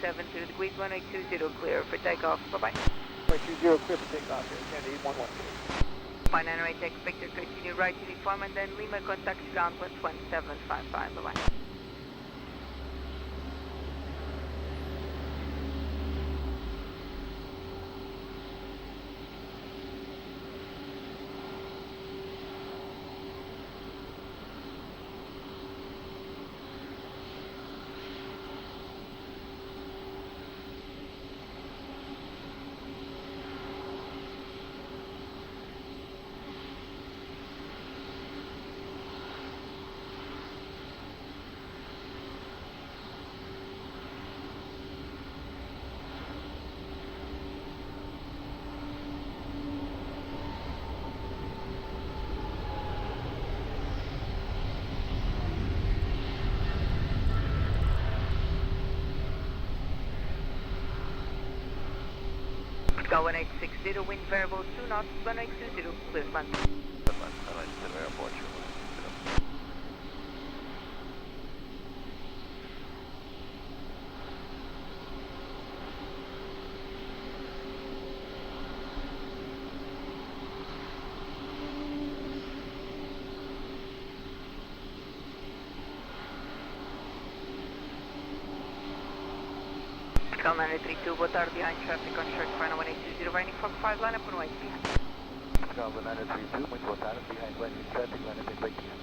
70 degrees, 1820, clear for takeoff. Bye-bye. 20, clear for takeoff here, Kennedy 112. Fine, and right, expect to continue right uniform and then Lima contact ground 11755. Bye-bye. Go 1860, wind variable 2 knots, 1820, Lisbon. Aeroporto. Commander 32, boa tarde, behind traffic on short final 1820, running from 5, line up and right behind. Commander 32, muito boa tarde, behind landing traffic, line up and right behind.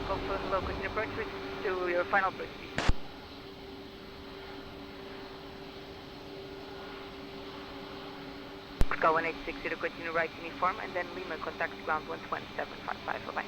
Go from low continue approach to your final approach. Go 1860 to continue right uniform and then Lima contact ground 11755. Bye-bye.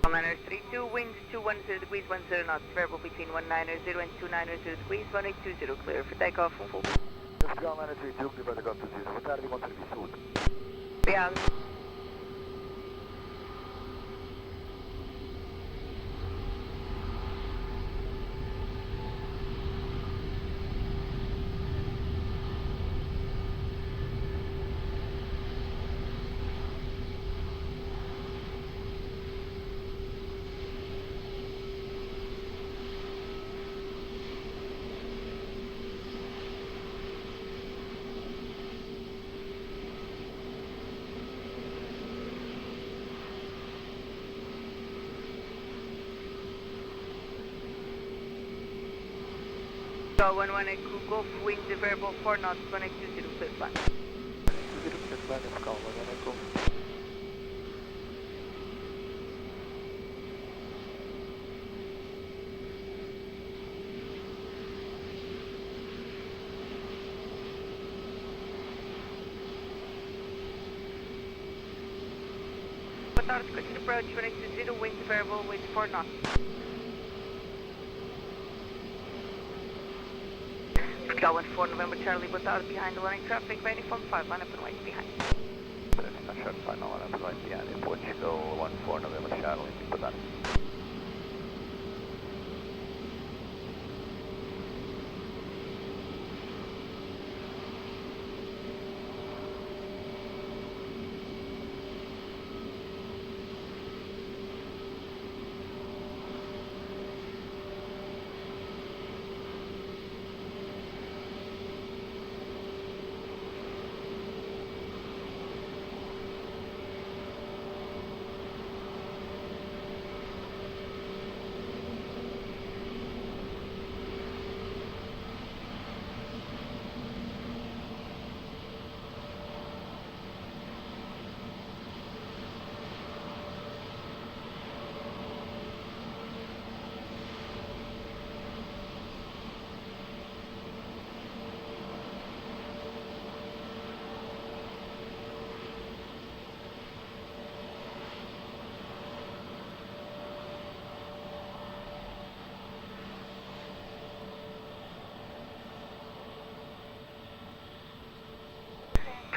Commander 32, wind 210 degrees, 10 knots, variable between 190 and 290 degrees, 1820, clear for takeoff, full. Commander 32, clear for takeoff to 0. Boa tarde, bom serviço, saúde. Obrigado. Go 118 Golf, wind variable 4 knots, 1820, clear flat. 20, clear flat, call 118 Golf. Boa tarde, continue approach 1820, wind variable with 4 knots. Go 14 November Charlie, boa tarde, behind the running traffic, ready from 5, line up and right behind. Short final, line up and right behind, Portugal 14 November Charlie, boa tarde.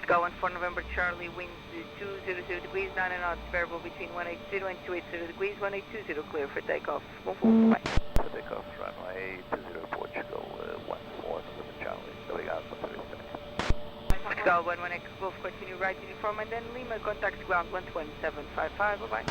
Go 14 November Charlie, winds 200 degrees, 9 knots, variable between 180 and 280 degrees, 1820, clear for takeoff. Go forward, bye. For takeoff, runway 20 Portugal, 14 November Charlie. Delgado, Go 11X Golf, continue right uniform, and then Lima, contact ground 12755, bye-bye.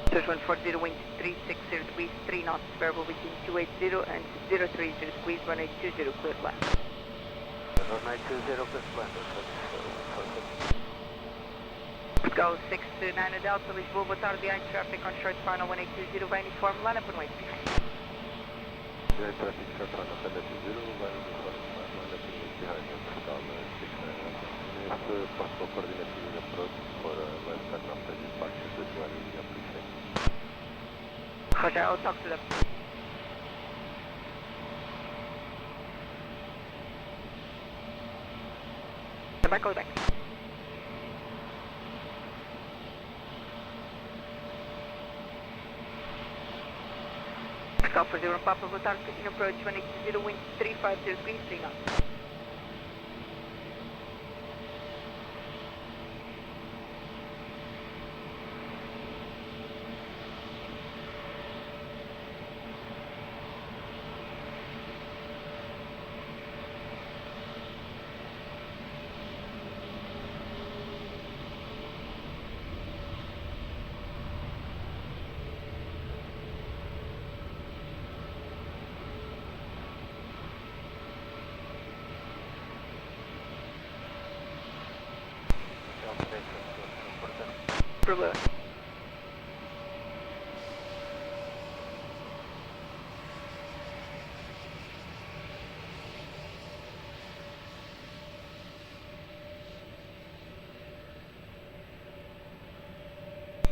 Search 140, wind 360 degrees, 3 knots, variable between 280 and 030 degrees, 1820, clear land. 1820, clear land, Go 69 Delta, Lisboa, boa tarde, behind traffic on short final 1820, vai uniform, line up and wait. Behind traffic, short final 1820, vai uniform, line up and wait behind Portugal, 69 Neste possible coordinated approach for left takeoff and departure to one in the application. Roger, I'll talk to them. Go back. Alpha 0 Papa, boa tarde, continue approach 180, wind 350 degrees, 3 knots. Problema.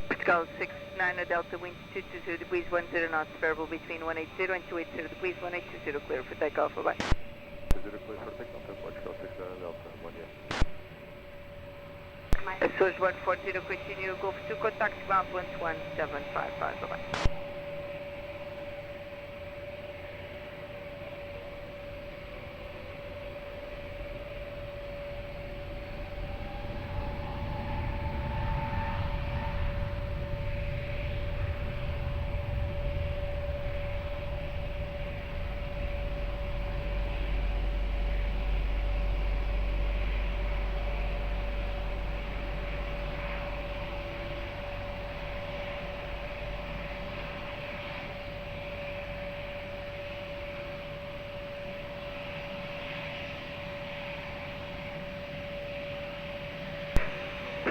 Portugal 69 Delta, wind 220 degrees, 10 knots, variable between 180 and 280 degrees, 1820, clear for takeoff, bye-bye. 20 clear for takeoff, Portugal 69 Delta, 1 year. Source 140, continue, Golf 2, contact ground 11755, bye-bye.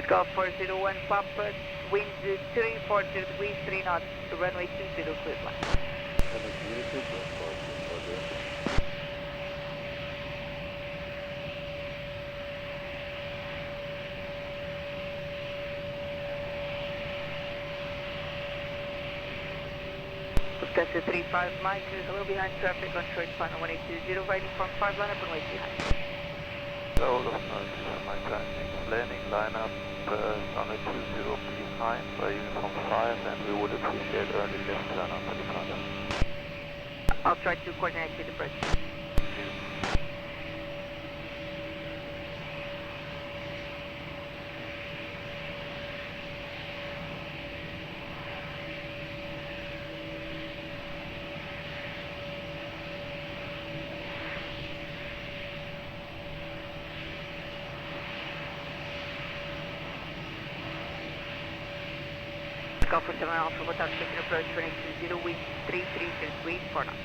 Golf 401 Papa, wind 340 degrees, 3 knots, runway 20, clear line. Lufthansa 35 Mike, is a little behind traffic on short final 1820, riding from 5 line up and wait behind. Hello, Lufthansa, my traffic, landing lineup, runway 20 behind by uniform 5, and we would appreciate early left turn on the departure. I'll try to coordinate with the bridge. Alpha 7 Alpha, boa tarde, taking approach 180, wind 330 degrees, 4 knots.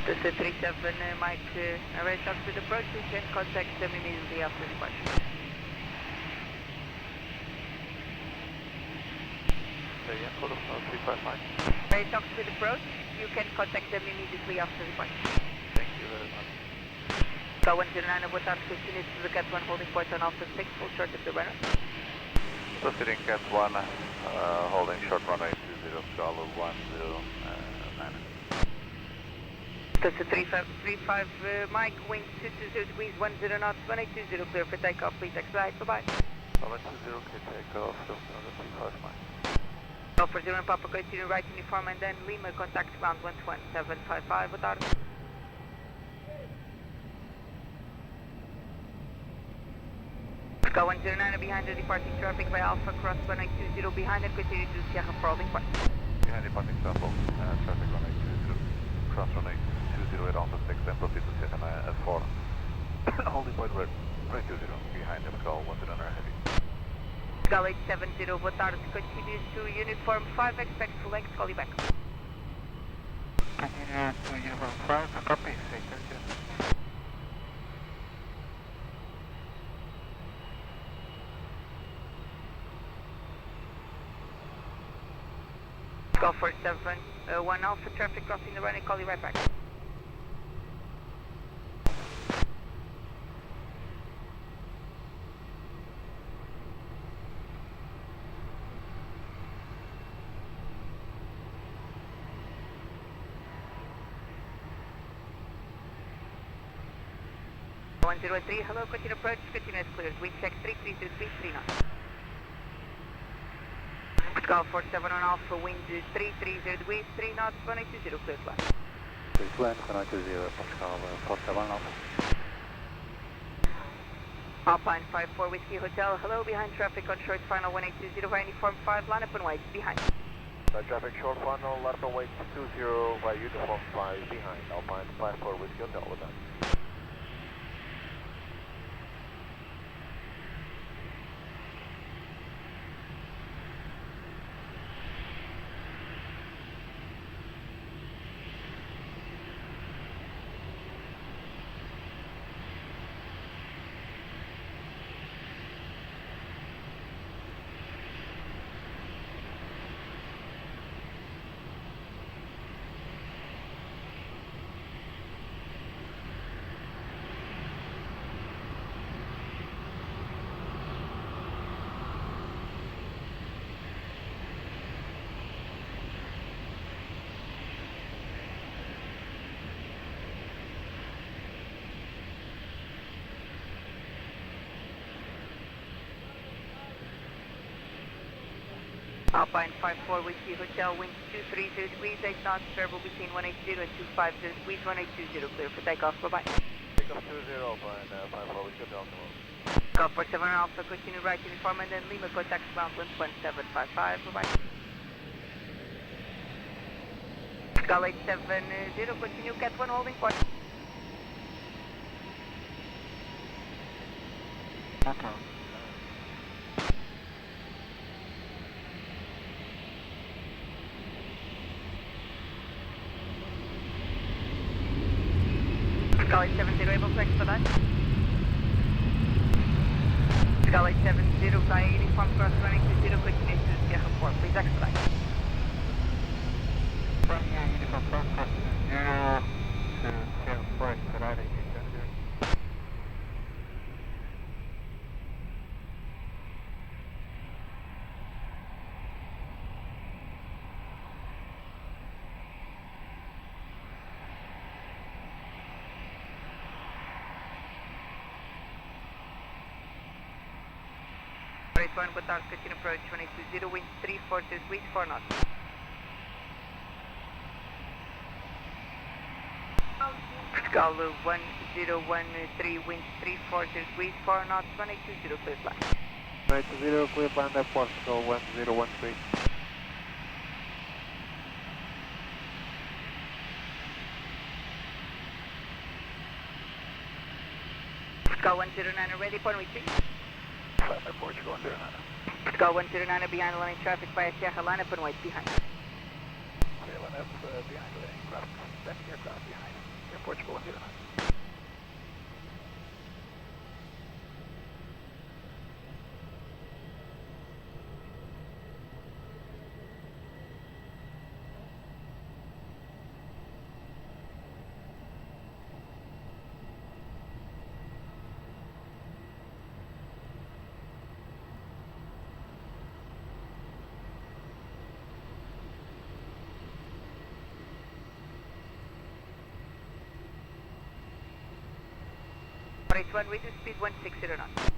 This is 37 Mike, array talks with approach, you can contact them immediately after departure. Say again, photo 35 Mike. Array talks with approach, you can contact them immediately after departure. Thank you very much. Go 109, boa tarde, continue to the Cat 1 holding point on Alpha 6, full short of the runner. Proceeding Cat 1, holding short runway 20, Charlie 109. That's a 3535 Mike, wind 220 degrees, 10 knots, 1820, clear for takeoff, please expedite, bye-bye. 120, okay, takeoff, 35 Mike. Alpha 0 and Papa, continue right uniform and then Lima, contact ground 11755, boa tarde. Go 109 behind the departing traffic by Alpha, cross 1820 behind and continue to Sierra for holding point. Behind departing sample, traffic 1820, cross runway 20 at Alpha 6 and proceed to Sierra 4. Holding point right 20, behind Pascal 109 heavy. Pascal 870, boa tarde, continue to uniform 5, expect full length, call you back. Continue to uniform 5, copy, say 30. Go 47, 1 Alpha, traffic crossing the runway, call you right back. Go 103, hello, continue approach, continue as cleared, wind check 330 knots. Go 47 on Alpha, wind 330 degrees, 3 knots, 1820, clear flight. Please land, 120, Pascal 47 Alpha. Alpine 54 Whiskey Hotel, hello, behind traffic on short final 1820, via uniform 5, line up and wait, behind. Traffic short final, line up and wait 20, via uniform 5, behind, Alpine 54 Whiskey Hotel, with that. Alpine 54 Whiskey Hotel, wind 230 degrees, 8 knots, variable between 180 and 250 degrees, 1820, clear for takeoff, bye-bye. Takeoff 20, Alpine 54 Whiskey Hotel, Go 47 Alpha, continue right uniform and then Lima, contact ground 11755, bye-bye. Go 870, continue Cat 1 holding point. Okay. Pascal 870, able to expedite. Pascal 870, via uniform cross running 20, continue to Sierra 4, please expedite. From here, uniform 4, cross 0 to Sierra 4, expedite 870. Race 1, boa tarde, continue approach 1820, wind 340 degrees, 4 knots. Pascal 1013, wind 340 degrees, 4 knots, 1820, clear flight. 90, clear land airport, go 1013. Pascal 109, ready for retreat. Flight by Portugal 109. Pascal 109, behind the running traffic by Sierra, line up and wait, behind. Clear line up behind the landing craft. That aircraft behind. 481, reduce speed 160 knots.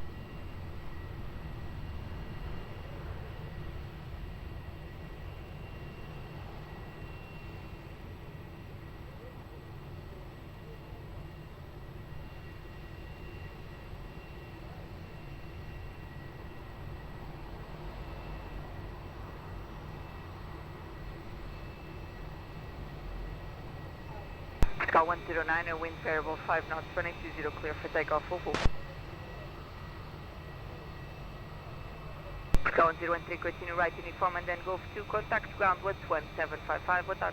Call 109, wind variable 5 knots, 120 clear for takeoff, full. Call 113, continue right uniform and then go to contact ground 11755, what are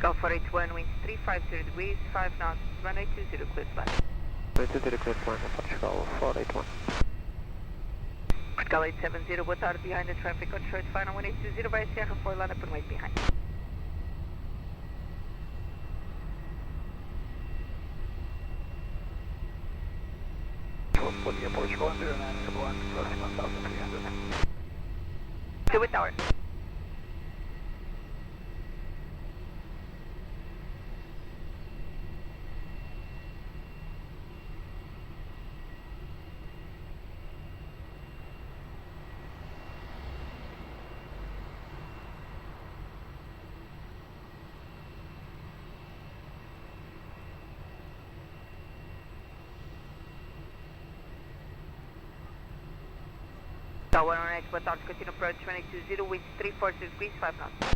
Call 481, winds 350 degrees, 5 knots, 1820, clear flight. 1820, clear flight, Portugal 481. Portugal 870, boa tarde, behind the traffic on short final 1820 by Sierra 4, line up and wait behind. California, Portugal 09, Airborne, approaching 1300. 2 with tower. Tower 108, boa tarde, continue approach 220, winds 340 degrees, 5 knots.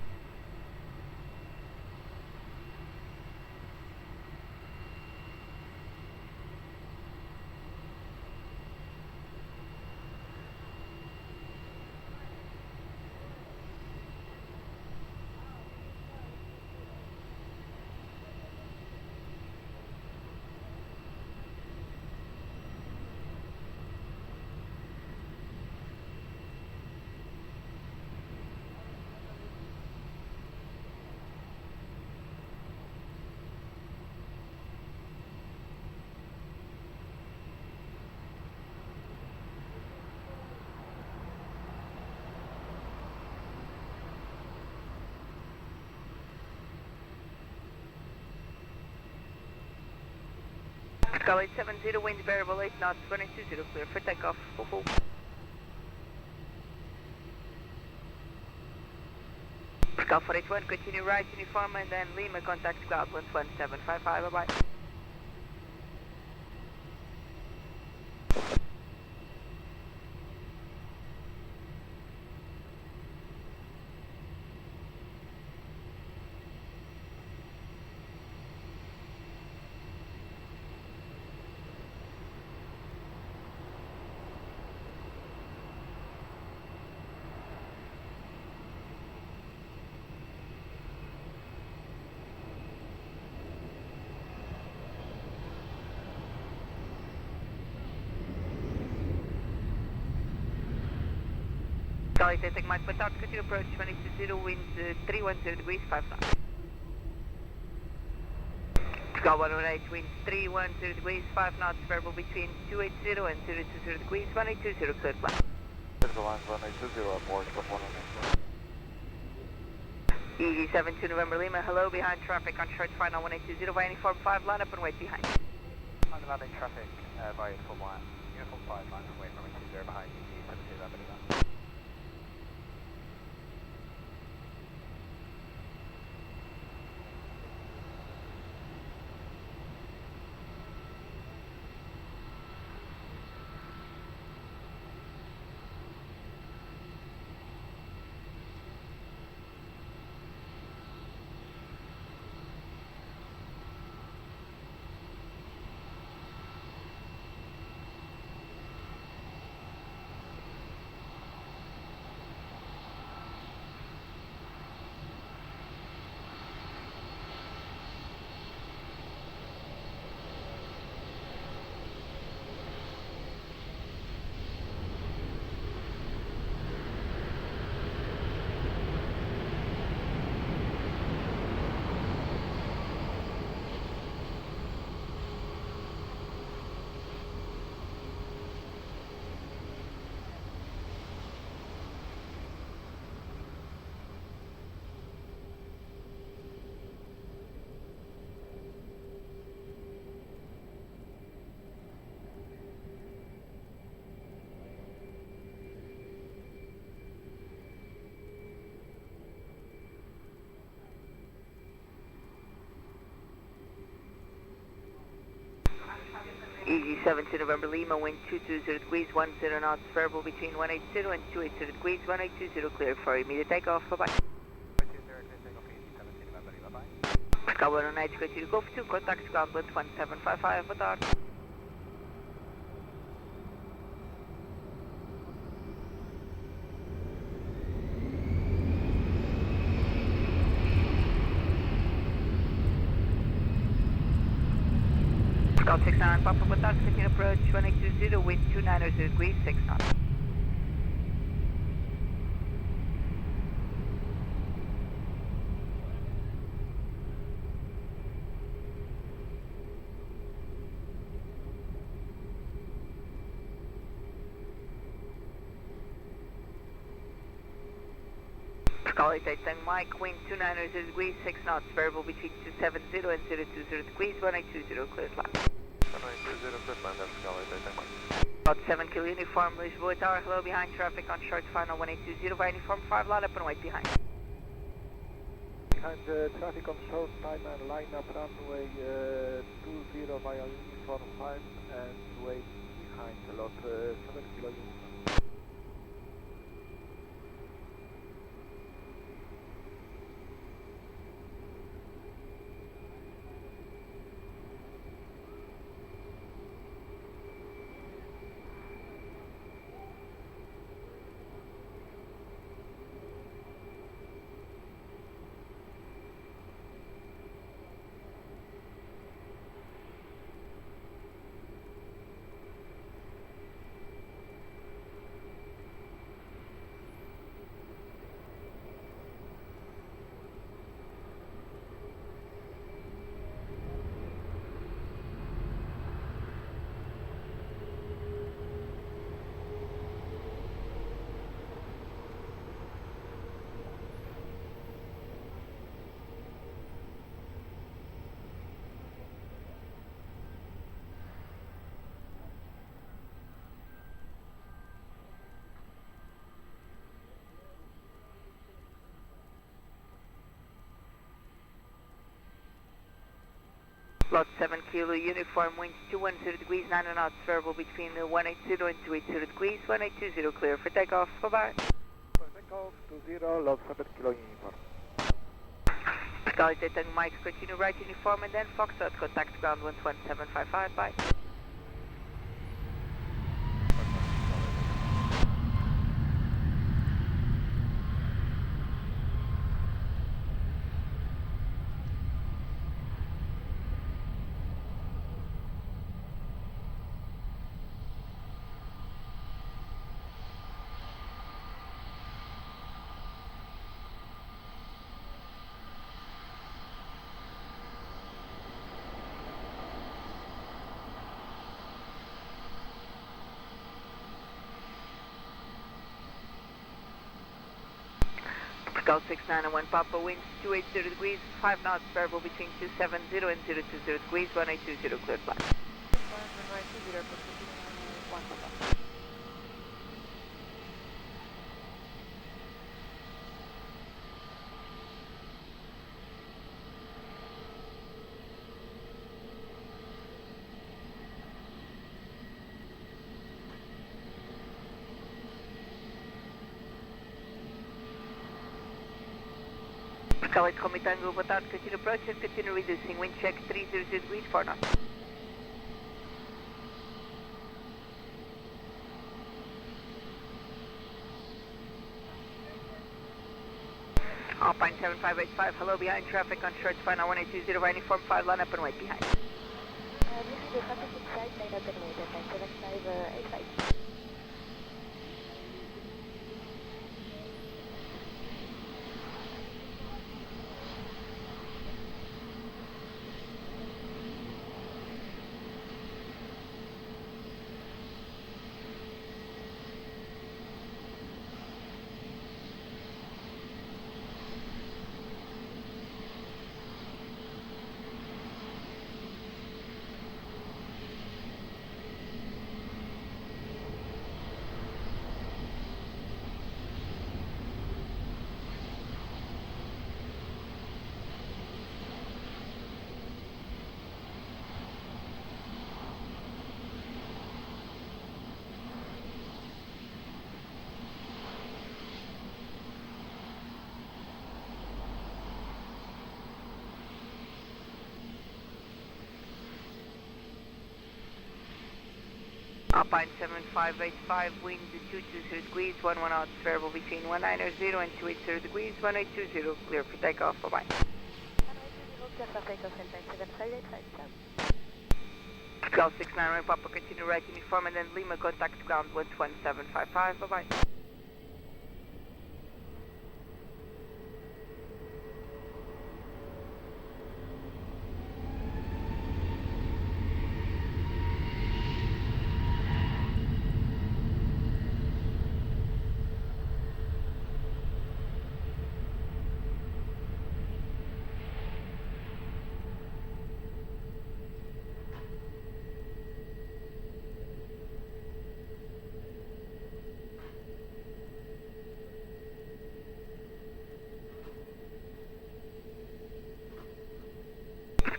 Call 870, wind variable 8 knots, 120, clear for takeoff, full. Call 481, continue right uniform and then Lima, contact ground 11755, bye-bye. Call 8, take Mike, but continue approach 220, wind 310 degrees, 5 knots. Call 108, wind 310 degrees, 5 knots, variable between 280 and 020 degrees, 180, clear flight. There's the line 1820, aboard, but 109. Easy 72 November Lima, hello, behind traffic on short final 1820 by uniform 5, line up and wait behind. On the landing traffic via uniform 1, uniform 5, line away from 20 behind you, 72 November Lima. 17 November Lima, wind 220 degrees, 10 knots, variable between 180 and 280 degrees, 1820 clear for immediate takeoff, bye-bye. 120, clear takeoff, 17 November Lima, bye. Sky 109, continue to go for 2, contact ground with 1755, boa tarde. Sky 69, Papa, boa tarde, continue approach 1820, wind 290 degrees, 6 knots. Sky 88, Mike, wind 290 degrees, 6 knots, variable between 270 and 020 degrees, 1820, clear flat. 1920, clear flat, that's Sky 88, Mike. About 7 kilo uniform, Lisboa Tower, hello behind traffic on short final 1820 by uniform 5, line up and wait behind. Behind traffic on short time and line up runway 20 via uniform 5 and wait behind lot 7 kilo uniform. Lot 7 kilo uniform, winds 210 degrees, 9 knots, variable between 180 and 280 degrees, 1820 clear for takeoff, bye-bye. For takeoff 20, lot 7 kilo uniform. Sky 88, Mike, continue right uniform and then Foxtrot, contact ground 11755, bye. Sky 691 Papa, winds 280 degrees, 5 knots, variable between 270 and 020 degrees, 1820 clear flat. Runway 20, airport 1 Papa. Sky 8 Comi Tango, boa tarde, continue approach and continue reducing, wind check 300 degrees, 4 knots. Alpine 7585, hello behind traffic on short final 1820 by uniform 5, line up and wait behind. Behind the traffic inside, line up and wait, at 7585. Alpine 7585, wind 220 degrees, 11 knots, variable between 190 and 280 degrees, 1820, clear for takeoff, bye-bye. Clear for takeoff, Alpine 7585. Golf 69, Papa, continue right uniform, and then Lima, contact ground 11755, bye-bye.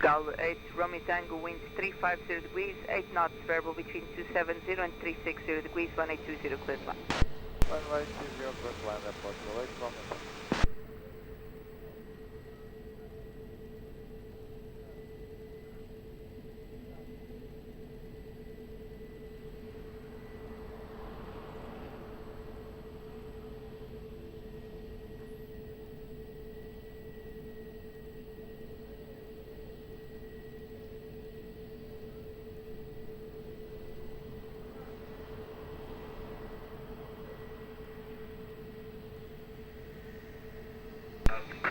Gal 8, Romeo Tango, winds 350 degrees, 8 knots, variable between 270 and 360 degrees, 1820, clear flight. Runway 20, first line, airport, away from it.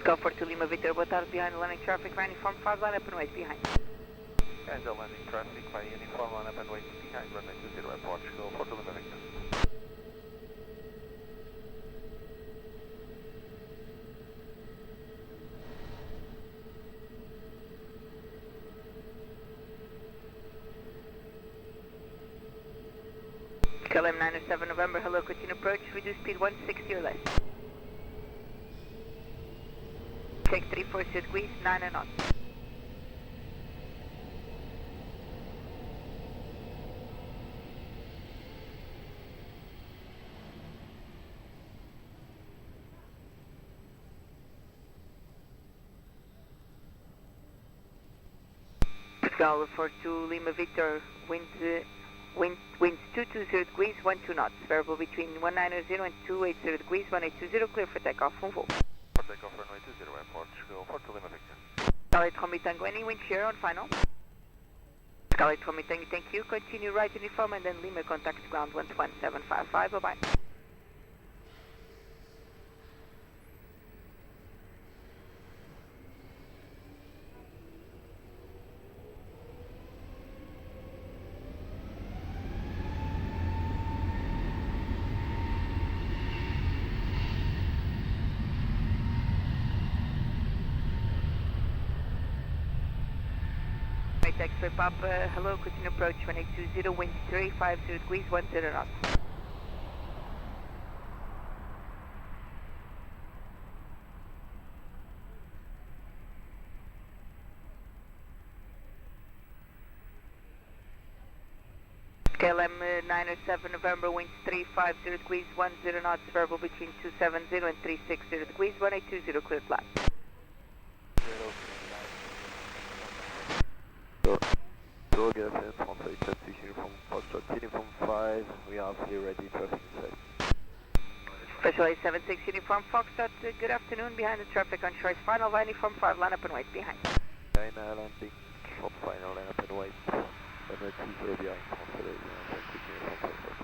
Comfort to Lima Victor, boa tarde, behind the landing traffic, right uniform 5, line up and wait behind. Guys, the landing traffic by uniform, line up and wait behind runway 20 at Portugal, for the Lima Victor. KLM 907 November, hello, continue approach, reduce speed 160 or less. Take 340 degrees, 9 knots. Gala 42 Lima Victor, winds 220 degrees, 12 knots, variable between 190 and 280 degrees, 1820, clear for takeoff, Humberto. For takeoff, runway 20 at Portugal, for the Lima Victor. Scarlet Romeo Tango, any wind shear on final? Scarlet Romeo Tango, thank you. Continue right uniform and then Lima contact ground 11755, bye-bye. Taxiway Papa, hello, continue approach 1820, wind 350 degrees, 10 knots. KLM 907 November, winds 350 degrees, 10 knots, variable between 270 and 360 degrees, 1820, clear flight. Aviation, Français 76, uniform Foxtrot, uniform 5, we have here ready, traffic inside. Special 876 uniform Foxtrot, good afternoon, behind the traffic on choice final, line uniform 5, line up and wait behind. China landing, for final, line up and wait. Runway 20 behind, Français, uniform Foxtrot.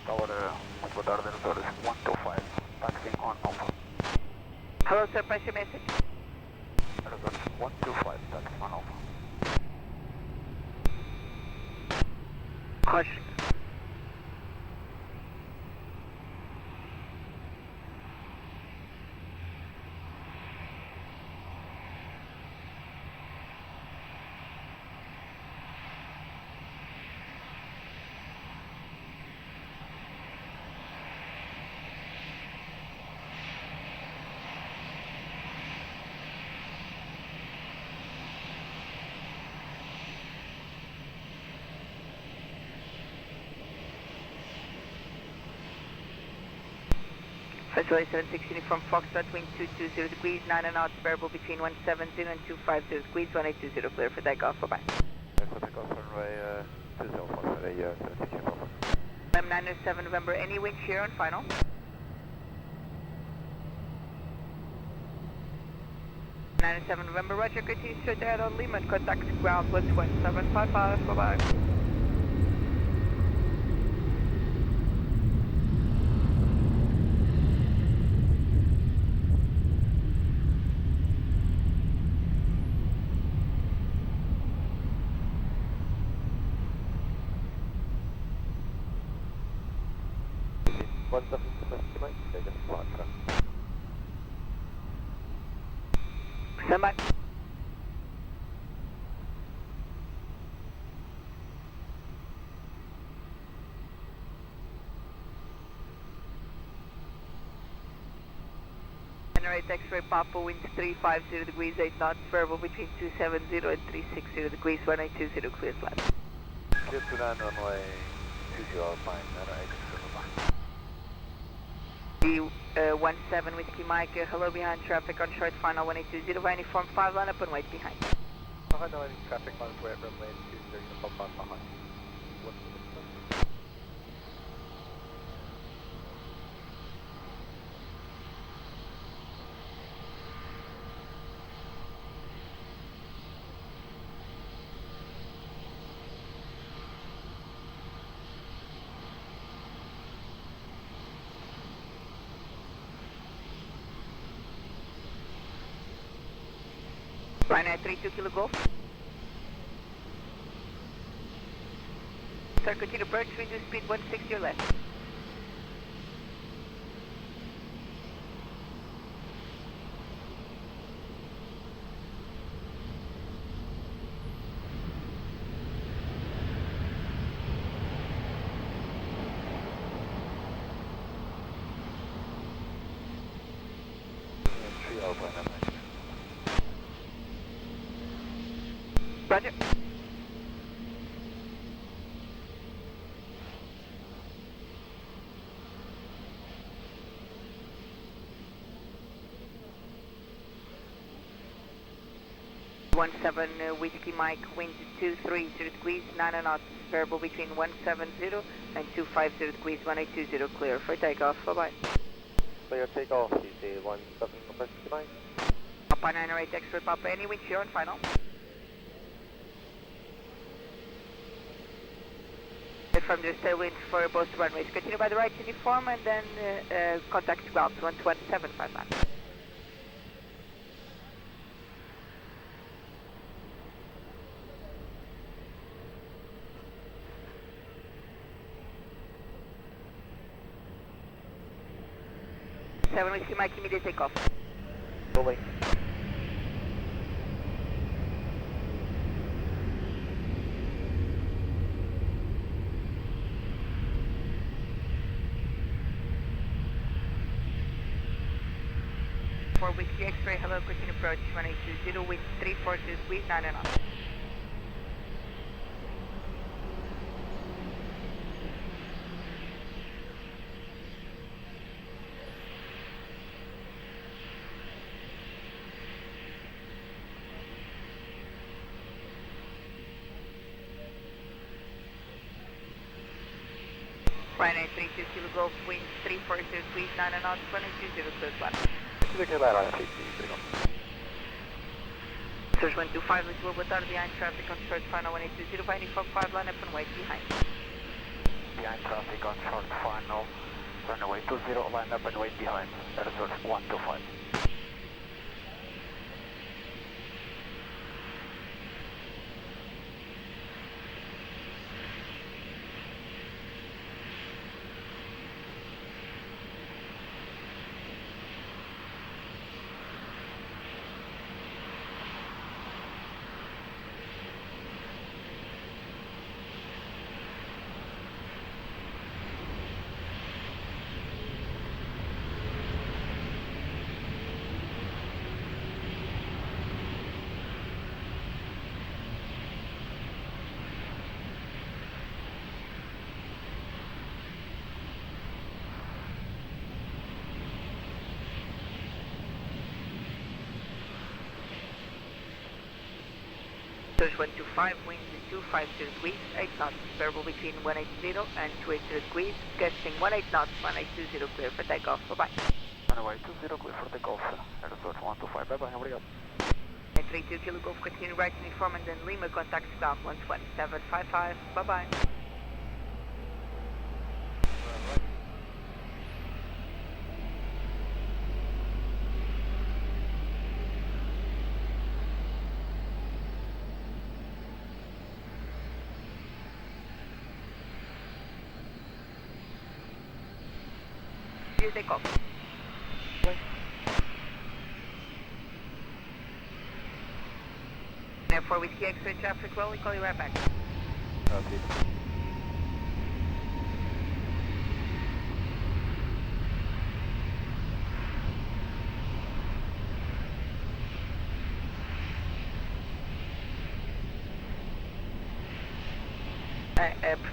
Tower, boa tarde, Tower 125, taxiing on Alpha. Hello sir, press your message. Tower 125, taxiing on Alpha. Caution. Australia 76 uniform Foxtrot, wind 220 degrees, 9 knots, variable between 170 and 250 degrees, 1820 clear for takeoff, bye-bye. For takeoff, runway 20 for Australia 76 uniform. M907 November, any wind shear on final? November, Roger, continue straight ahead on Lehman, contact ground 12755, bye-bye. Stand by. Generate X-ray Papa, winds 350 degrees, 8 knots, variable between 270 and 360 degrees, 1820 clear flat. Clear to land runway 20 fine, D17 Whiskey Mike, hello behind traffic on short final 1820, by uniform 5 line up and wait behind. Behind the traffic on its way from lane 20 uniform 5 behind. What's the distance? Ryanair 32 Kilo Golf. Sir, continue approach, reduce speed 160 or less. Roger. Whiskey Mike, wind 230 degrees, 9 knots, variable between 170 and 250 degrees, 1820 clear for takeoff, bye-bye. For your takeoff, CC 17 Whiskey Mike. Papa 908 X-ray Papa, any wind shear on final? From the tailwind for both runways. Continue by the right uniform and then contact ground 12755. Seven Whiskey Mike, immediate takeoff. Rolling. For Whiskey X-ray, hello, continue approach 1820, wind 340 degrees, 9 knots. Ryanair 32 Kilo Golf, wind 340 degrees, 9 knots, 1820 clear flat. Looking at that, CC, bring on. Search 125, Lisboa, boa tarde, behind traffic on short final 1820, by uniform 5 line up and wait behind. Behind traffic on short final, runway 20, line up and wait behind, resort 125. Approach 125, wind 250 degrees, 8 knots, variable between 180 and 280 degrees, gusting 18 knots, 1820 clear for takeoff, bye-bye. Runway 20 clear for takeoff, Aeroporto 125, bye-bye, obrigado. 32 Kilo Golf, continue right uniform and then Lima, contact ground 12755, bye-bye. You take off. Therefore, Whiskey X-ray traffic well, we call you right back. Copy.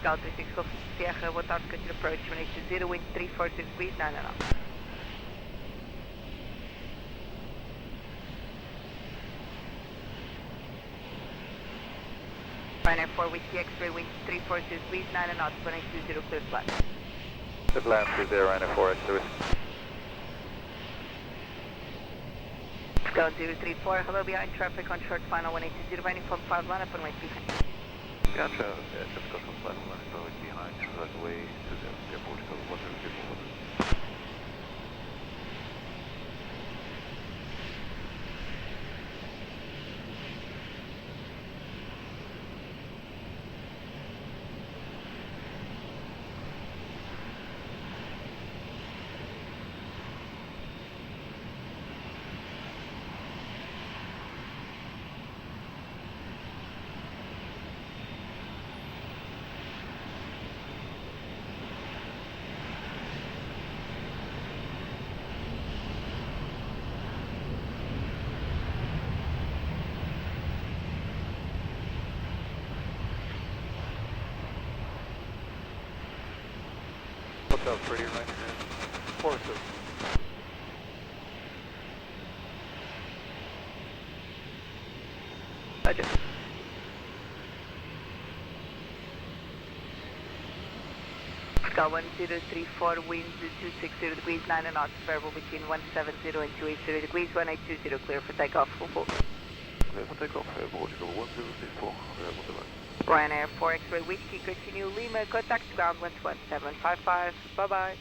Portugal 36 Golf Sierra, boa tarde, continue approach 180, wind 346 degrees, 9 knots. Ryanair 4 Whiskey X-ray, wind 346 degrees, 9 knots, 1820 clear flat. Good land 30, Ryanair 4 X-ray. Portugal 034, hello behind traffic on short final 180, running from 5 line up and wait behind. Gotcha, traffic on platform line, so it's behind, runway to the airport, so 100. Hotel pretty right here. Horses. Roger. Portugal 1034, wind 260 degrees, 9 knots, variable between 170 and 280 degrees, 1820 clear for takeoff, full full. Clear for takeoff, Portugal 1034, Ryanair 4 X-ray Whiskey, continue Lima, contact ground 12755, bye-bye.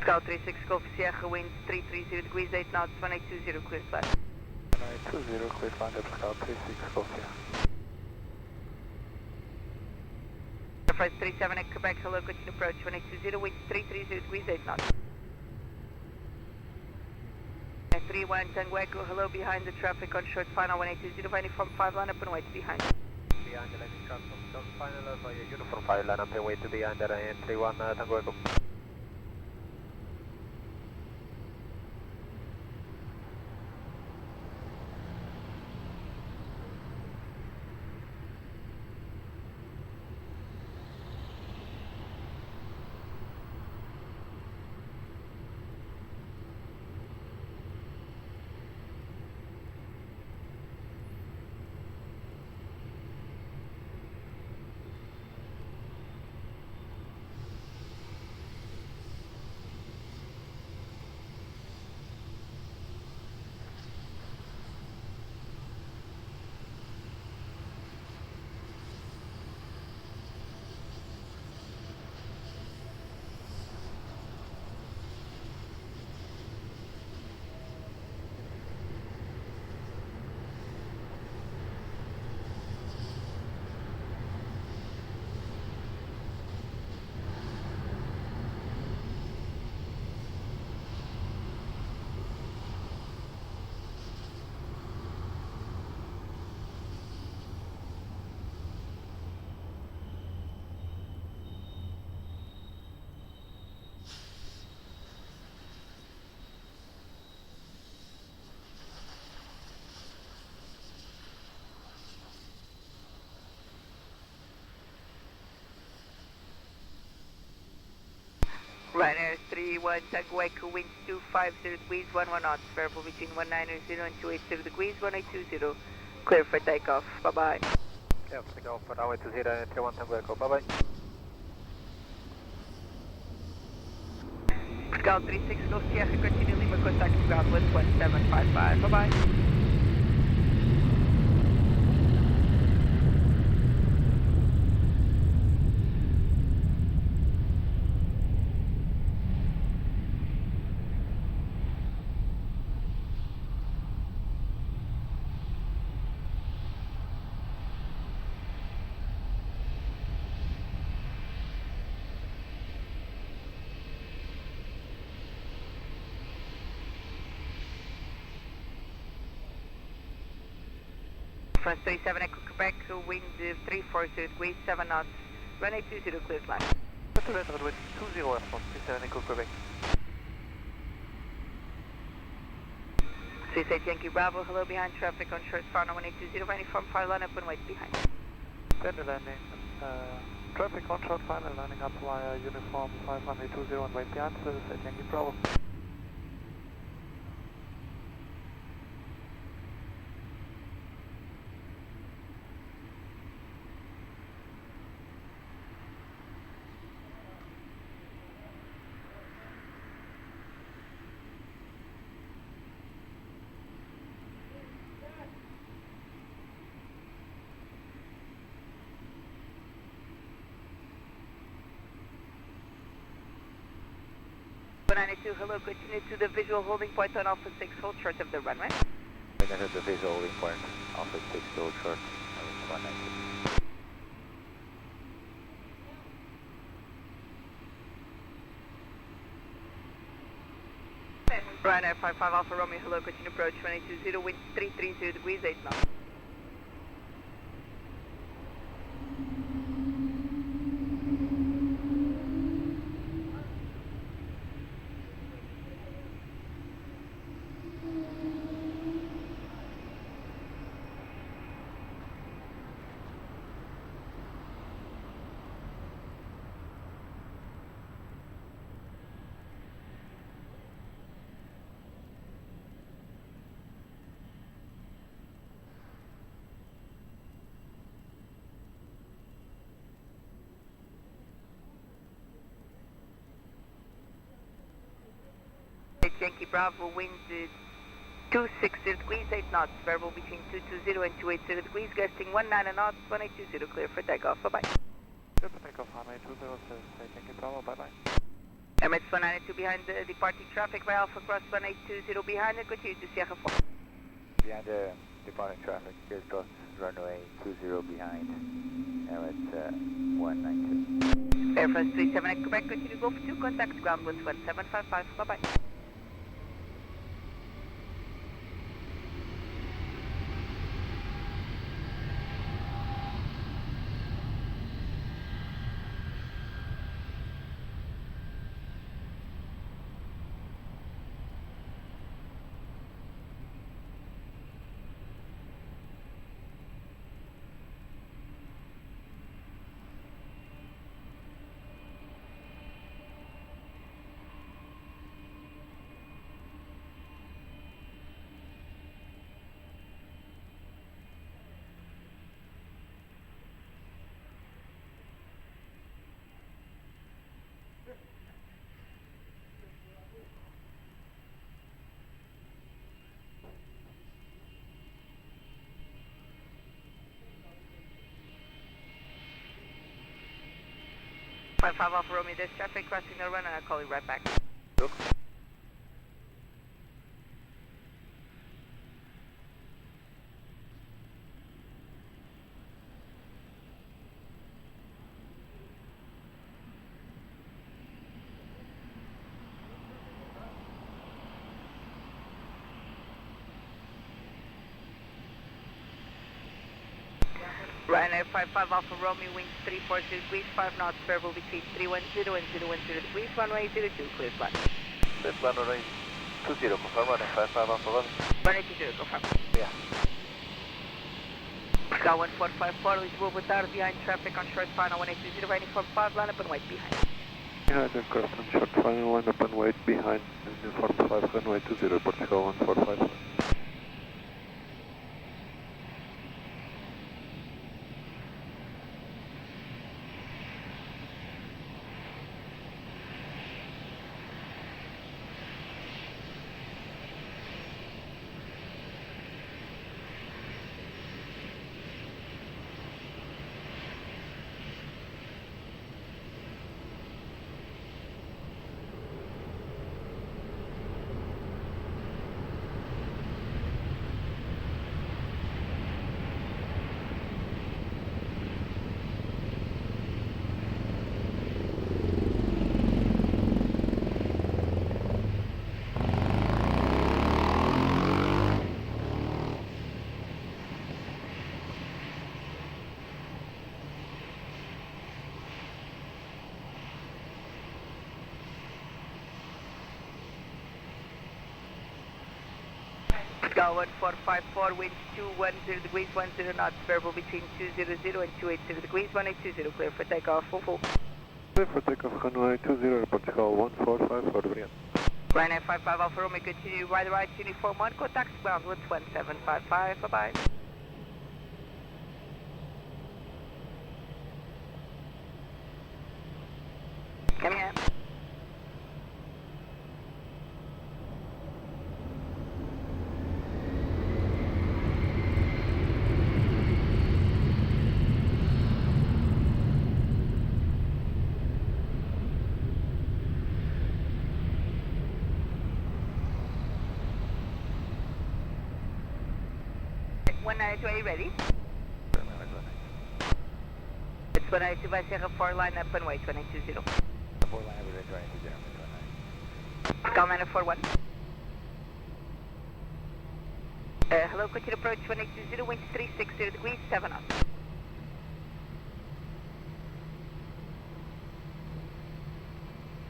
Portugal 36 Golf Sierra, wind 330 degrees, 8 knots, 1820 clear flat. 1820 clear flat, Portugal 36 Golf Sierra. Airport 37 at Quebec, hello, continue approach 1820, wind 330 degrees, 8 knots. 31 Tango Echo, hello, behind the traffic on short final 1820, running from 5 line up and wait behind. Behind the landing traffic from short final via uniform 5 line up and wait to behind the 31 Tango Echo. Ryanair 31 Takeoff, winds 250 degrees, 11 knots, variable between 190 and 280 degrees, 1820, clear for takeoff, bye bye. Yeah, takeoff for Runway 20 and 31 Tango, bye bye. Portugal 36 Golf Sierra, continue Lima, contact ground with 1755, bye bye. France 37 Echo Quebec, wind 340 degrees, 7 knots, runway 20, clear flight. Wind 20 Air France 37 Echo Quebec. Suicide Yankee Bravo, hello behind traffic on short final 1820, any from 5 line up and wait behind. Standard landing. Traffic on short final landing up via uniform 520 and wait behind, Suicide Yankee Bravo. Hello, continue to the visual holding point on Alpha 6, hold short of the runway. We're going to the visual holding point, Alpha 6, hold short, 190. Ryanair 55 Alpha Romeo, hello, continue approach 2020, wind 330 degrees, 8 knots. Yankee Bravo, wind 260 degrees, 8 knots, variable between 220 and 280 degrees, gusting 19 knots, 1820, clear for takeoff, bye-bye. Clear for takeoff, Runway 20, Yankee Bravo, bye-bye. Emirates 192 behind the departing traffic by Alpha Cross 1820 behind and continue to Sierra 4. Behind the departing traffic, here's cross runway 20 behind, Emirates 192. Air France 37 at Quebec, continue Golf 2, contact ground with 1755, bye-bye. Five Alpha Romeo, there's traffic crossing the run and I'll call you right back. Look. Ryanair 55 Alpha Romeo, winds 340 degrees, 5 knots, variable between 310 and 010 degrees, runway 02, clear flight. Clear flight runway 20, confirm running 55 Alpha Romeo. Runway 20, confirm. Yeah. Portugal 1454, Lisboa, boa tarde, behind traffic on short final 1820, running from 5, line up and wait behind. Behind aircraft on short final line up and wait behind uniform 5 runway 20 Portugal 145. Portugal 1454, winds 210 degrees, 10 knots, variable between 200 and 280 degrees, 1820, clear for takeoff, full. Clear for takeoff runway 20 Portugal 145 obrigado. Ryanair 55 Alfa Romeo, continue right, uniform 1, contact ground 1755, bye-bye. Come here. Are you ready? It's 192 by Sierra 4, line up and wait, 1820. 4 line up and wait, 1820. Skyline 41. Hello, continue approach 1820, wind 360 degrees, 7 knots.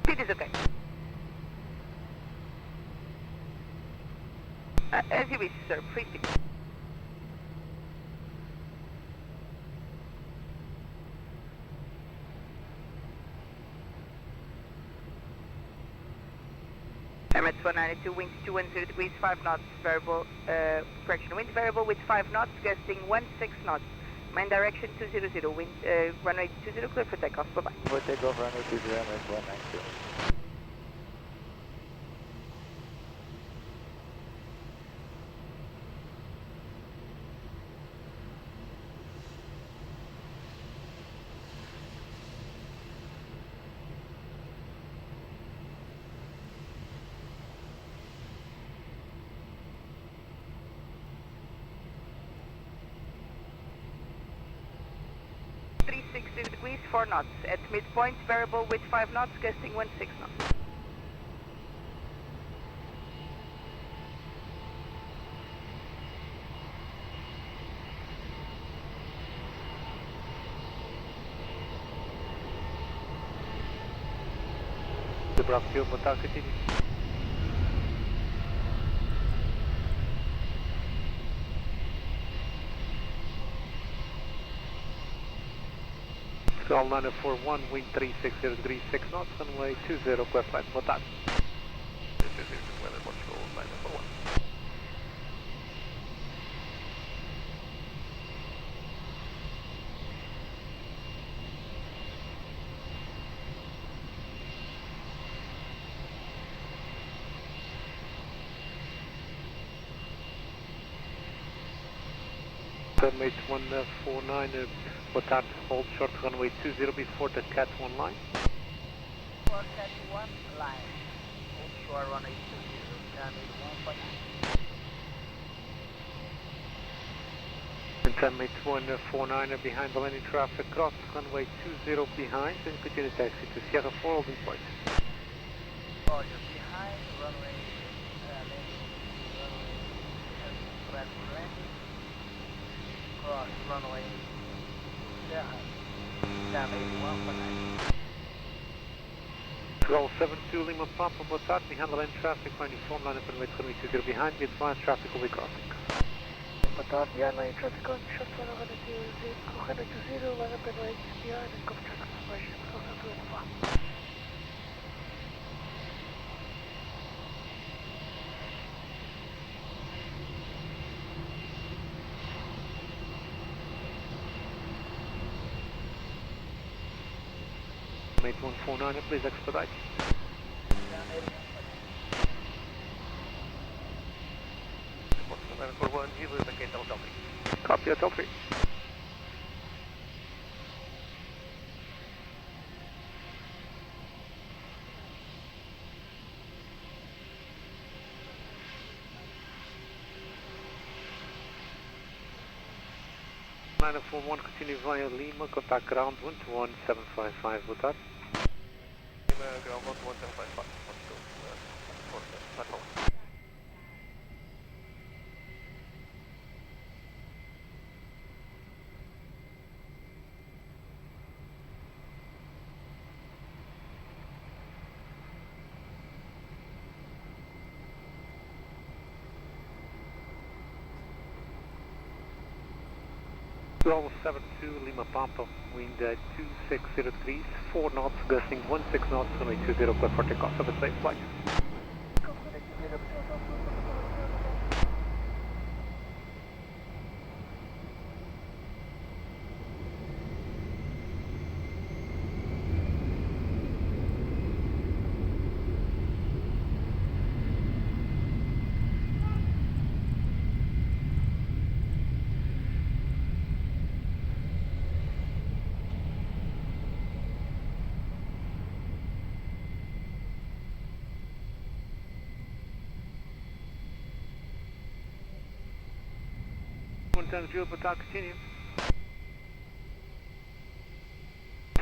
Speed is okay. As you wish, sir, free speed. Emirates 192, winds 210 degrees, 5 knots, variable, correction, wind variable with 5 knots, gusting 16 knots. Main direction 200, wind, runway 20, clear for takeoff, bye-bye. For takeoff, runway 20, Emirates 192. Degrees, 4 knots. At midpoint, variable with 5 knots, gusting 16 knots. The Bravo Field, Montauk, continue. All 941, wind 360 degrees, 6 knots, runway 20, clear flight, Montauk. Runway 149, Botar, hold short runway 20 before the Cat 1 line. For Cat 1 line, hold short runway 20, runway 149. And runway 149 behind the landing traffic, cross runway 20 behind, and continue taxi to Sierra 4 holding point. Roger, behind runway, landing, cross runway Down 8119. Roll 72 Lima Papa Botat, behind the lane traffic, finding form line up and wait 20 behind, mid-flight traffic will be crossing. Botat, behind lane traffic on short run over the 220, line up and wait behind and cover traffic operation, close to the farm. Mate 149, please expedite. Copy, Hotel 3. Liner 41, continue via Lima, contact ground 121-755, boa tarde. Lima, ground 11755, let's go, platform. Global 72, Lima Pampa, wind 260 degrees, 4 knots, gusting 16 knots, runway 20, clear for takeoff. Have a safe flight. Tango boa tarde, continue.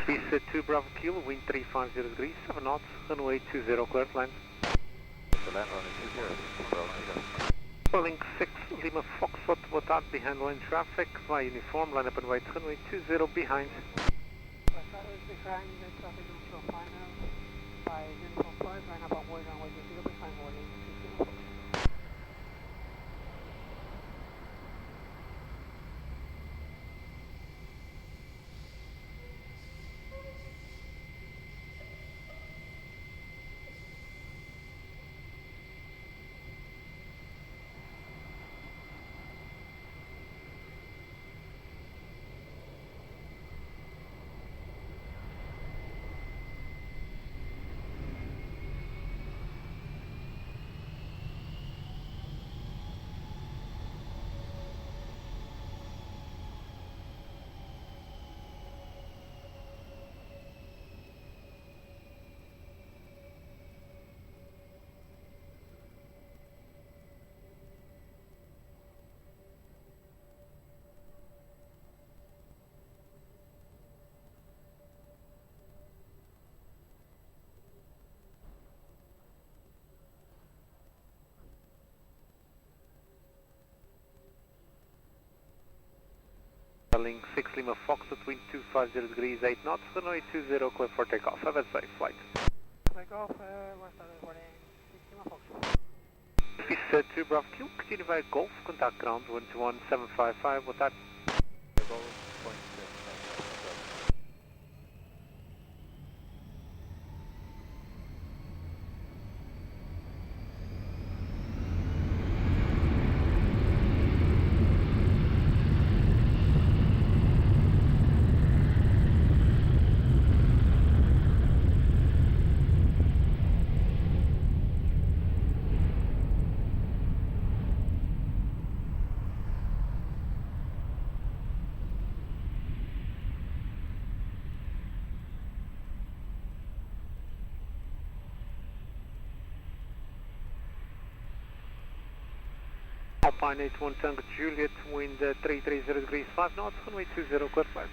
Visa 2 Bravo Kilo, wind 350 degrees, 7 knots, runway 20, cleared land. Land runway 20, Bravo Kilo. Link 6 Lima Foxtrot, boa tarde, behind lane traffic, via uniform, line up and wait, runway 20 behind. Behind the traffic on show final, by uniform 5, line up and wait, runway 20 behind warning 15. Link 6 Lima Foxtrot, wind 250 degrees, 8 knots, runway 20, clear for takeoff. Have a safe flight. Takeoff, one started warning 6 Lima Fox. Visa 2 Bravo Kilo, continue via Golf, contact ground 121-755, boa tarde. Alpine 81 Tango Juliet, wind 330 degrees, 5 knots, runway 20, clear flight.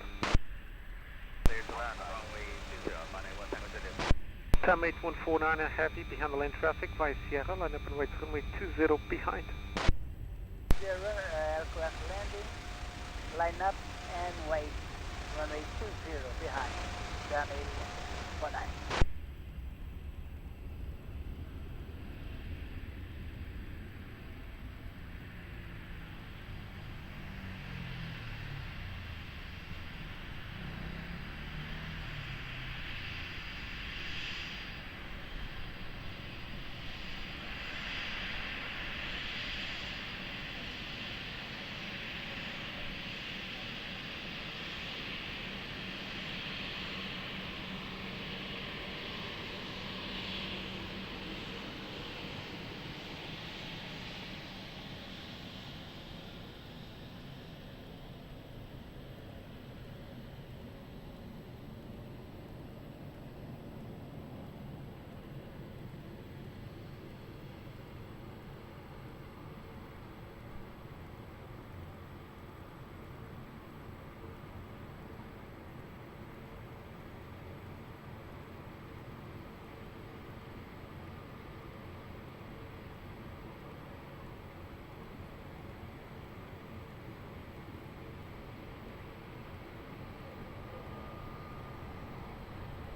Clear to land, runway 20, Alpine 81 Tango Juliet. Tam 8149 heavy, behind the lane traffic, via Sierra, line up and wait, runway 20 behind. Sierra, aircraft landing, line up and wait, runway 20 behind, Tam 8149.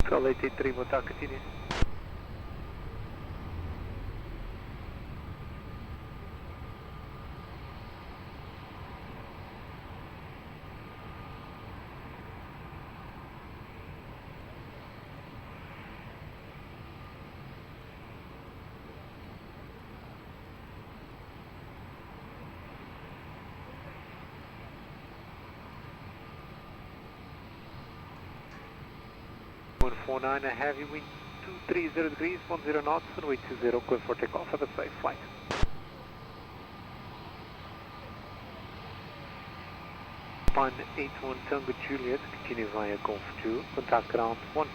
Portugal 83, boa tarde, continue. Nine, a heavy wind 230 degrees, 10 knots, runway 20, clear for takeoff, have a safe flight. Pine 81 Tango Juliet, continue via Golf 2, contact ground 121-755.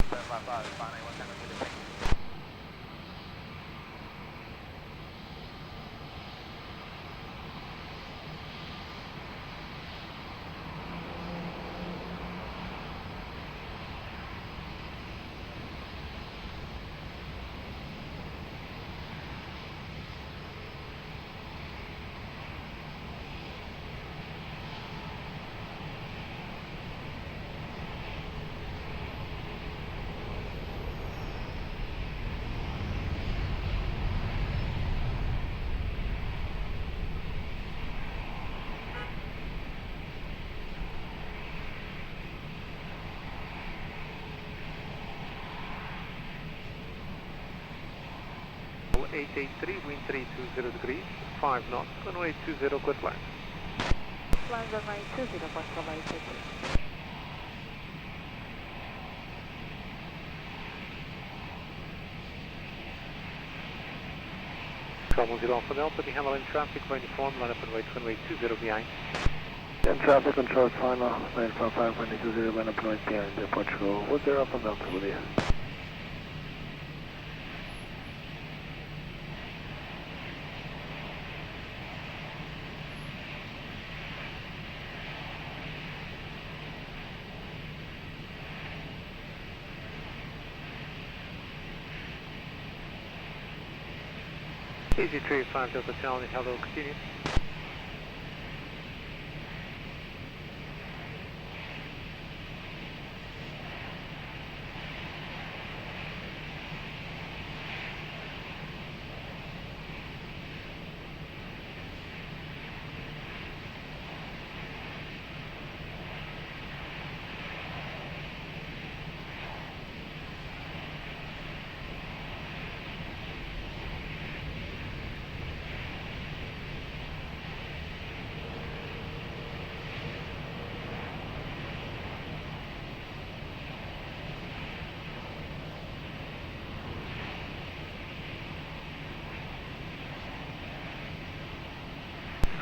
755, Pine 81 Tango Juliet, thank you. Portugal 883, wind 320 degrees, 5 knots, runway 20, clear flight. Flying runway 20, Portugal 883. Control 10 Alpha Delta, the handling traffic, by uniform, line up and wait, runway 20 behind. And traffic control final, 945, runway 20, line up and wait behind Portugal 10 Alpha Delta, with you. Easy 35 Delta Charlie, hello, continue.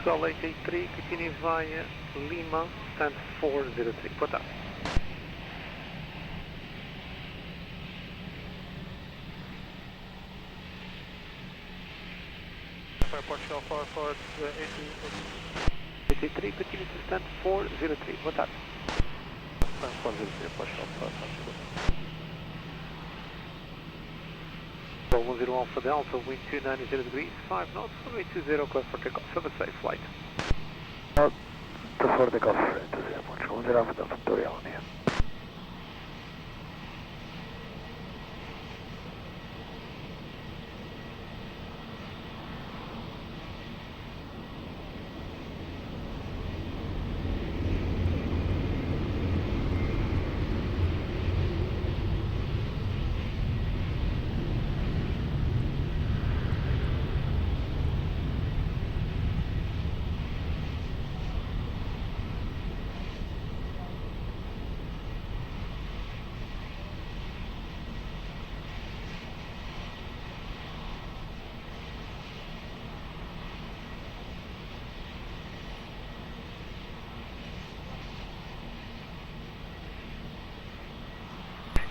Portugal 883, continue via Lima, stand 403, boa tarde. Portugal 883, continue to stand 403, boa tarde. Stand 403, Portugal 403. 10 Alpha Delta, wind 290 degrees, 5 knots, runway 20, clear for takeoff, have a safe flight. Out to for takeoff, 20, Portugal 10 Alpha Delta, Victoria on here.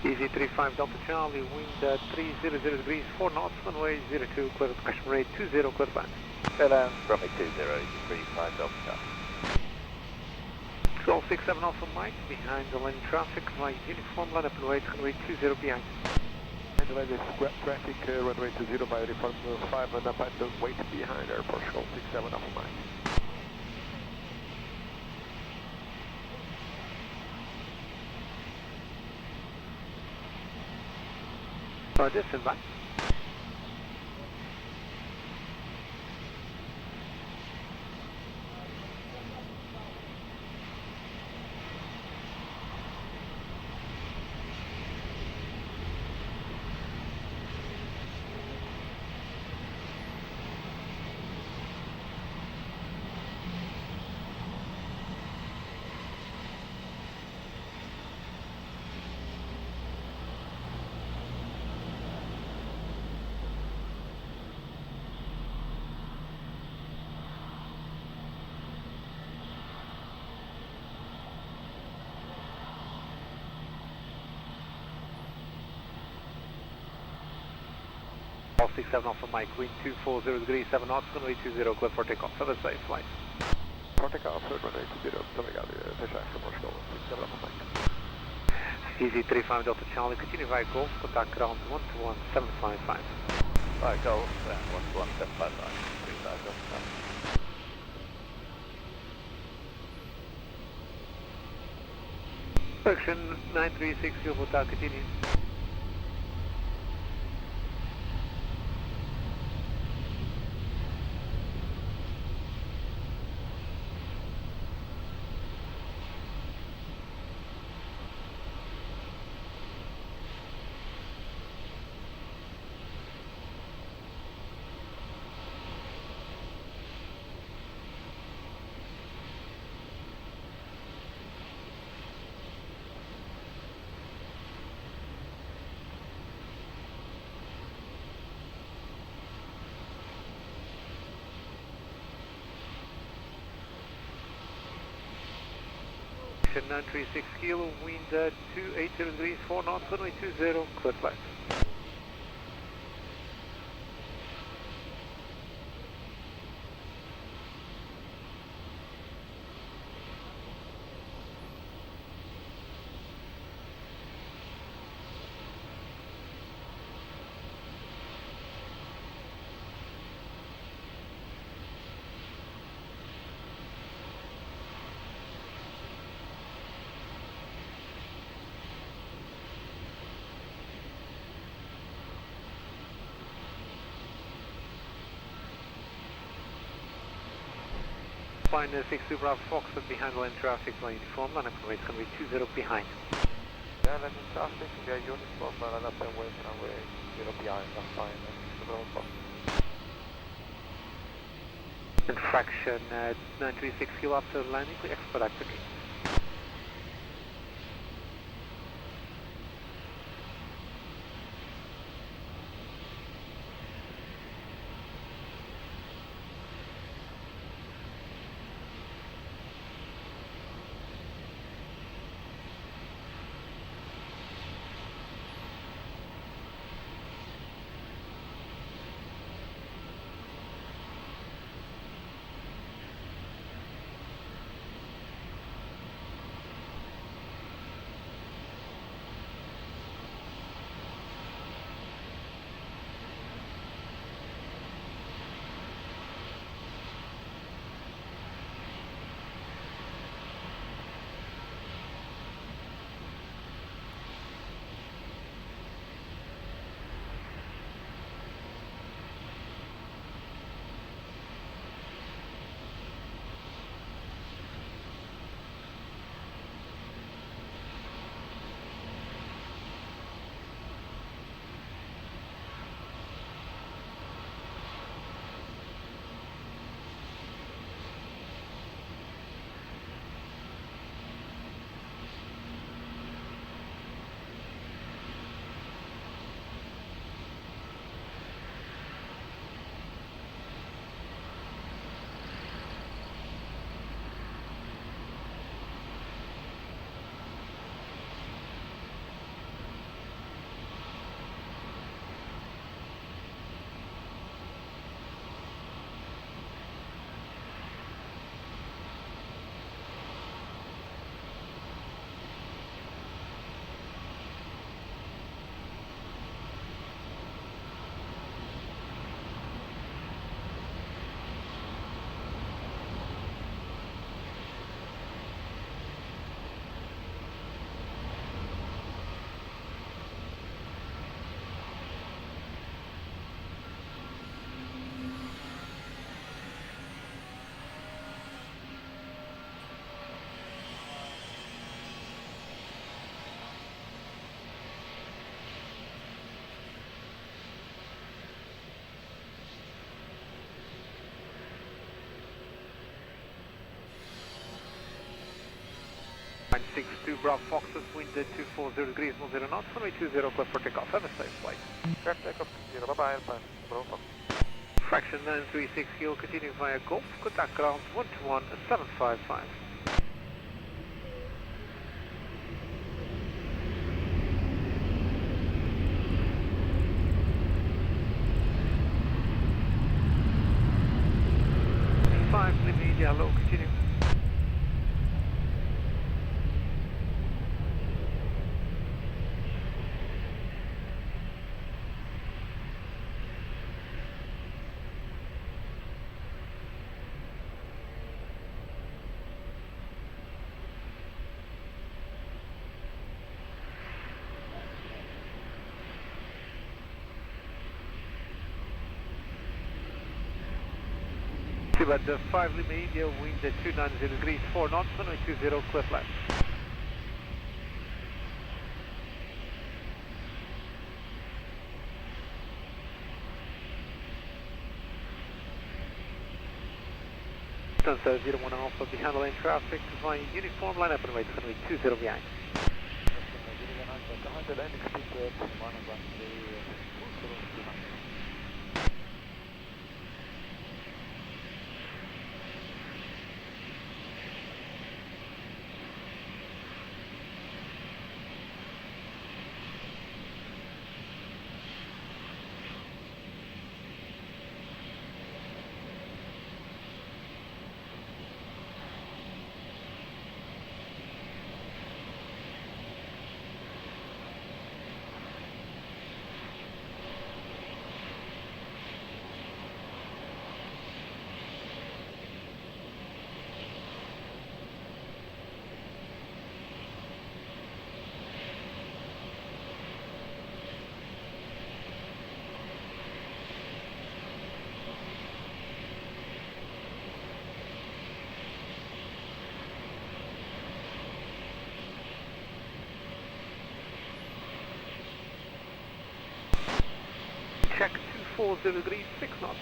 Easy 35 Delta Charlie, wind 300 degrees, 4 knots, runway 02, clear to custom rate 20, clear band. runway 20, easy 35 Delta Charlie. Control 67 Alpha Mike, behind the lane traffic, via uniform, line up and wait, runway 20 behind. And the line is traffic, runway 20 by uniform 5 and up and wait behind Airport, Control 67 Alpha Mike. Roger, stand by. All 67 Alpha Mike, wind 240 degrees, 7 knots, runway 20, clear for takeoff. Have a safe flight. For takeoff, runway 20, muito obrigado. Fechar essa Portugal, 67 Alpha Mike. Easy 35 Delta Charlie, continue via Golf, contact ground 121-755. Via Golf, 121-755, 35 Delta Charlie. Section 936, Gilbert, continue. Section 936 kilo, wind 280 degrees, 4 knots, runway 20, clear flight. Flying 62 Bravo Fox will be handling traffic by uniform, and it's going to be 20 behind. Yeah, landing traffic via uniform, and up and wait, runway 0 behind, that's fine, 62 Bravo Fox. And fraction 936 kilo after landing, we expedite the gate. 2 Bravo Foxes, wind 240 degrees, 10 knots, runway 20, clear for takeoff. Have a safe flight. Clear takeoff, 0, bye-bye, Alpine, Bravo Fox. Fraction 936 kilo, continue via Golf, contact ground 121-755. Media, hello, continue. At the 5 Lima India, wind at 290 degrees, 4 knots, runway 20, clear flat. Lufthansa 01 Alpha, behind the lane traffic, via uniform line up and wait, runway 20 behind. Check 240 degrees, 6 knots.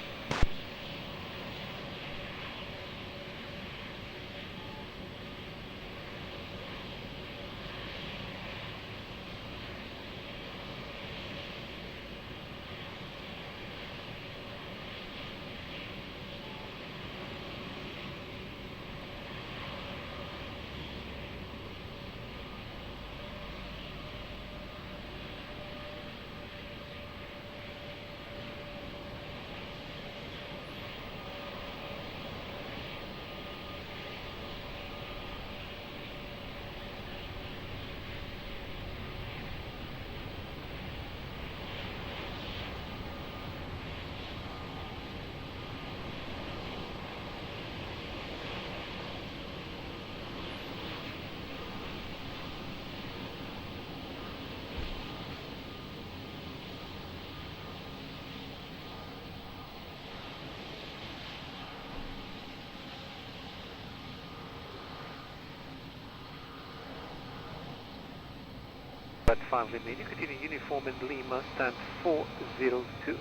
At 5 Lima, you continue uniform in Lima, stand 402.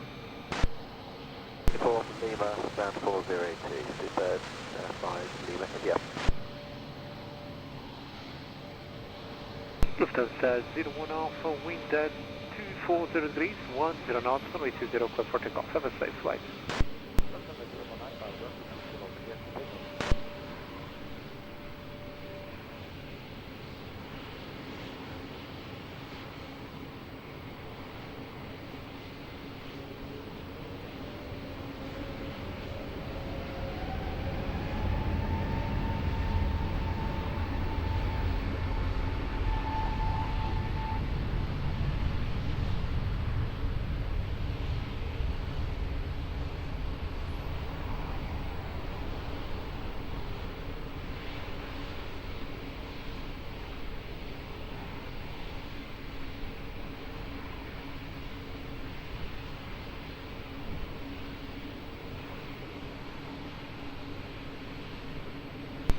Uniform Lima, stand 402, superb, 5 Lima, India. Lufthansa 01 Alpha, wind at 240 degrees, 10 knots, runway 20, clear for takeoff. Have a safe flight.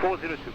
.402.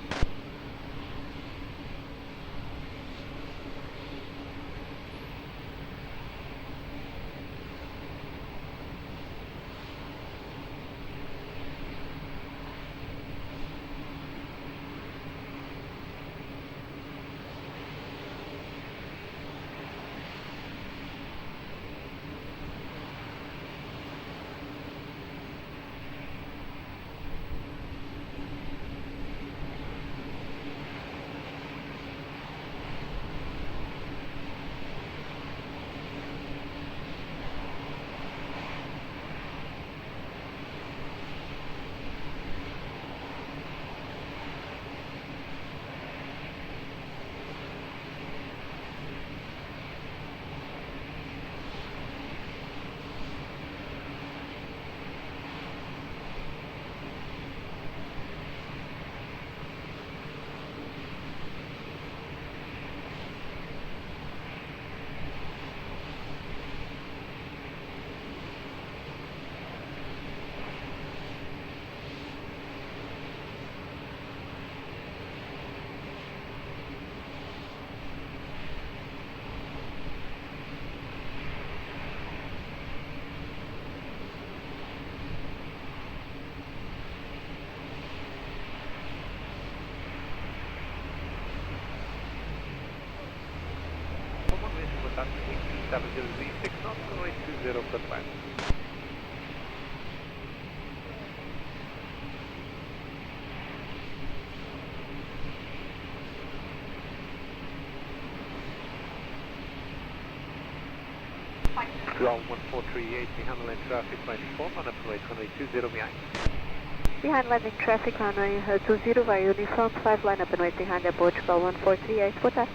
70 degrees, 6 knots, runway 20, clear for land. Ground 1438, we handle in traffic line uniform on runway 20 behind. Behind landing traffic, runway 20 via uniform, 5 line up and wait behind the Portugal 1438, boa tarde.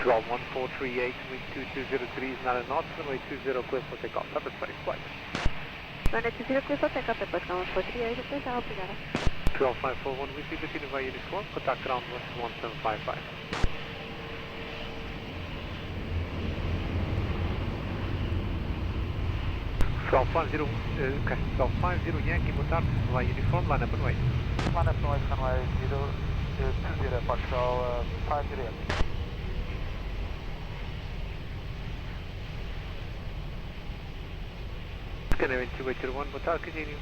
Ground 1438, wind 2203 is not a knot, runway 20 clear for takeoff. Have a safe flight. Runway 20 clear for takeoff at Portugal 1438, atenção, obrigada. 12541, we see continue via uniform, contact ground 11755. Castle 50 Yankee, boa tarde, via uniform, line up and wait. Line up and wait, runway 20, Portugal 50 Yankee. Canal 2801, boa tarde, continue.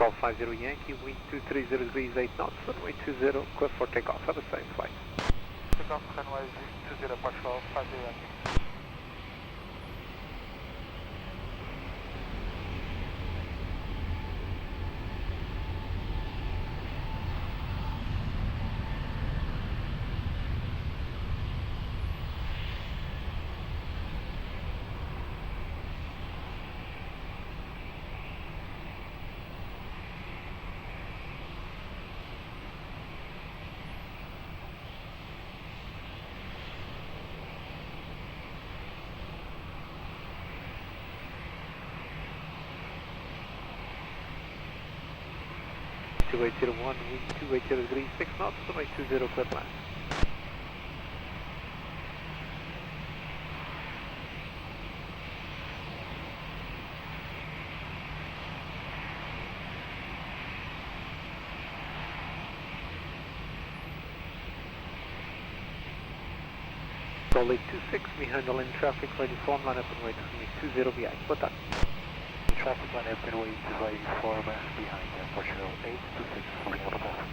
Control 50 Yankee, wind 230 degrees, 8 knots, runway 20, clear for takeoff. Have a safe flight. Takeoff, runway 20, Portugal 50 Yankee. Two 2801, wind 280 degrees, 6 knots, runway 20, clear land. Control 826, we handle in traffic, ready form, line up and wait, 20 behind, boa tarde. Traffic line up and wait to ready form behind Portugal 826, obrigado, boa tarde.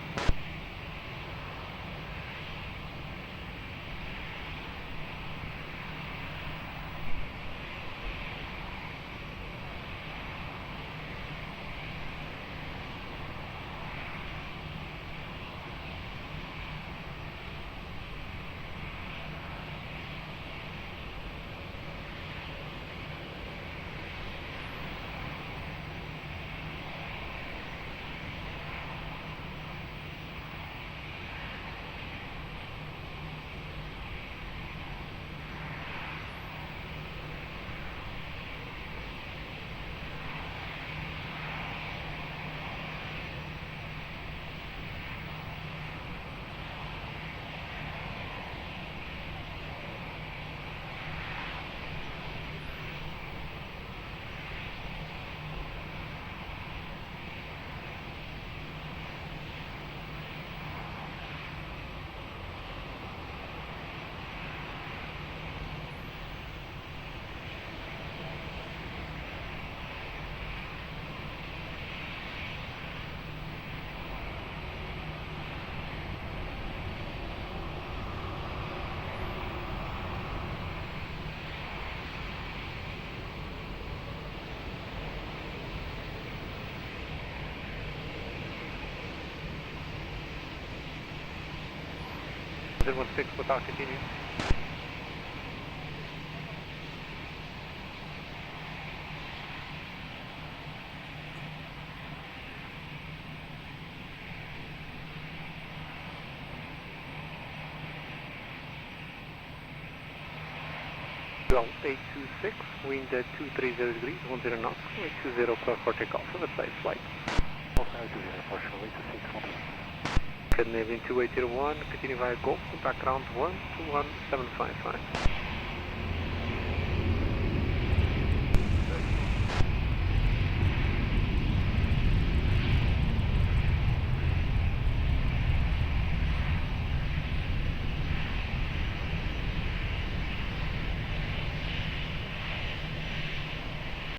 1016, boa tarde, continue. Well, 826, wind at 230 degrees, 10 knots, 20 clear for takeoff. Have a safe flight. Canadian 2801, continue via Golf, contact round 12175.